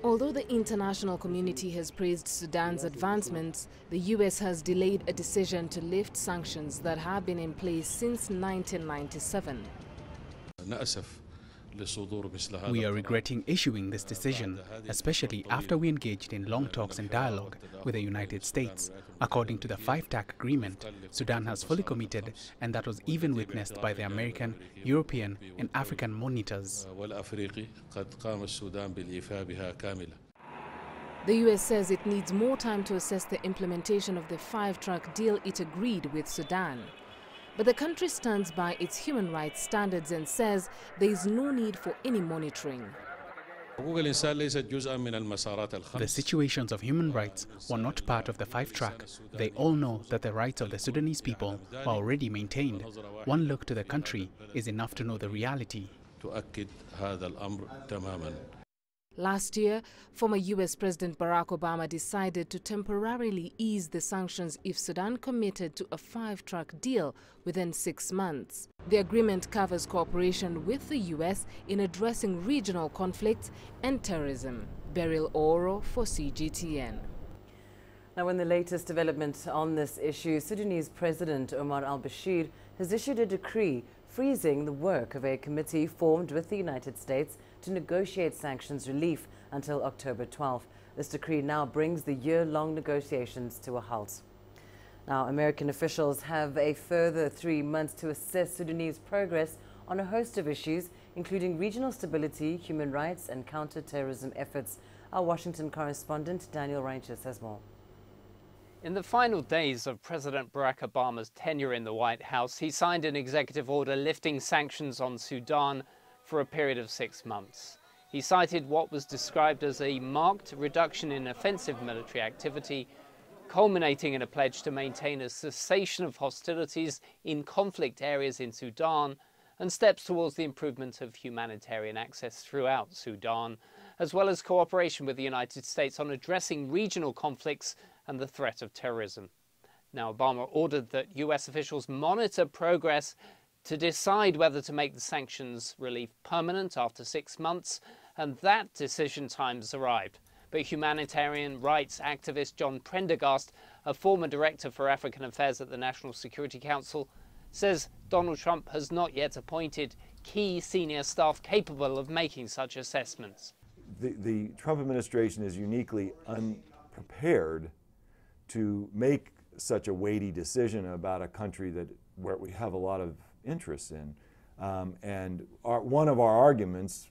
Although the international community has praised Sudan's advancements, the U.S. has delayed a decision to lift sanctions that have been in place since 1997. We are regretting issuing this decision, especially after we engaged in long talks and dialogue with the United States. According to the 5-track agreement, Sudan has fully committed, and that was even witnessed by the American, European and African monitors. The U.S. says it needs more time to assess the implementation of the 5-track deal it agreed with Sudan. But the country stands by its human rights standards and says there is no need for any monitoring. The situations of human rights were not part of the 5-track. They all know that the rights of the Sudanese people were already maintained. One look to the country is enough to know the reality. Last year, former U.S. President Barack Obama decided to temporarily ease the sanctions if Sudan committed to a 5-track deal within 6 months. The agreement covers cooperation with the U.S. in addressing regional conflicts and terrorism. Beryl Oro for CGTN. Now, in the latest development on this issue, Sudanese President Omar al-Bashir has issued a decree freezing the work of a committee formed with the United States to negotiate sanctions relief until October 12th. This decree now brings the year-long negotiations to a halt. Now, American officials have a further 3 months to assess Sudanese progress on a host of issues, including regional stability, human rights and counter-terrorism efforts. Our Washington correspondent Daniel Ranches has more. In the final days of President Barack Obama's tenure in the White House, he signed an executive order lifting sanctions on Sudan for a period of 6 months. He cited what was described as a marked reduction in offensive military activity, culminating in a pledge to maintain a cessation of hostilities in conflict areas in Sudan and steps towards the improvement of humanitarian access throughout Sudan, as well as cooperation with the United States on addressing regional conflicts and the threat of terrorism. Now, Obama ordered that US officials monitor progress to decide whether to make the sanctions relief permanent after 6 months, and that decision time has arrived. But humanitarian rights activist John Prendergast, a former director for African Affairs at the National Security Council, says Donald Trump has not yet appointed key senior staff capable of making such assessments. The Trump administration is uniquely unprepared to make such a weighty decision about a country where we have a lot of interest in. One of our arguments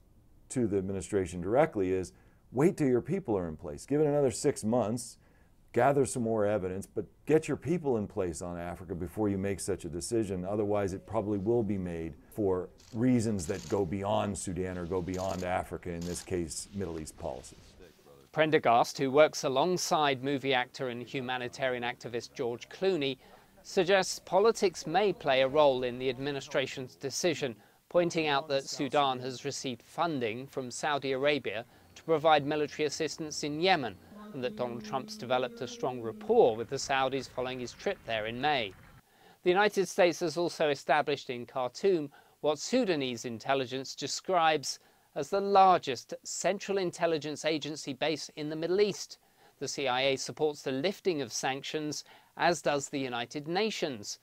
to the administration directly is wait till your people are in place. Give it another 6 months, gather some more evidence, but get your people in place on Africa before you make such a decision. Otherwise, it probably will be made for reasons that go beyond Sudan or go beyond Africa, in this case, Middle East policy. Prendergast, who works alongside movie actor and humanitarian activist George Clooney, suggests politics may play a role in the administration's decision, pointing out that Sudan has received funding from Saudi Arabia to provide military assistance in Yemen, and that Donald Trump's developed a strong rapport with the Saudis following his trip there in May. The United States has also established in Khartoum what Sudanese intelligence describes as the largest central intelligence agency base in the Middle East. The CIA supports the lifting of sanctions, as does the United Nations.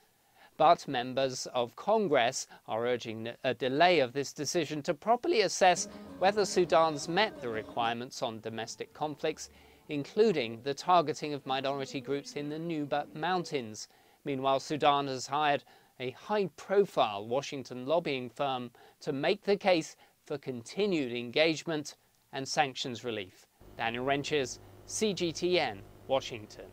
But members of Congress are urging a delay of this decision to properly assess whether Sudan's met the requirements on domestic conflicts, including the targeting of minority groups in the Nuba Mountains. Meanwhile, Sudan has hired a high-profile Washington lobbying firm to make the case for continued engagement and sanctions relief. Daniel Ranches, CGTN, Washington.